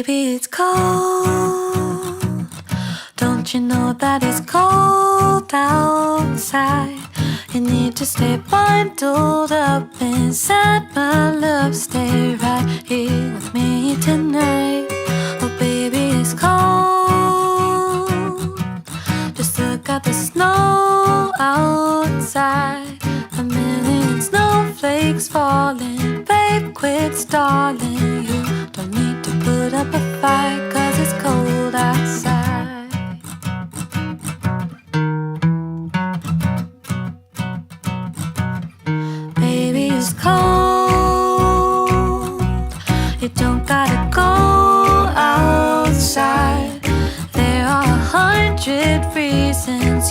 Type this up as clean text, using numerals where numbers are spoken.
Baby, it's cold. Don't you know that it's cold outside? You need to stay bundled up inside my love. Stay right here with me tonight. Oh, baby, it's cold. Just look at the snow outside. A million snowflakes falling. Babe, quit stalling. You don't need to put up a fight, 'cause it's cold outside. Baby, it's cold. You don't gotta go outside. There are 100 reasons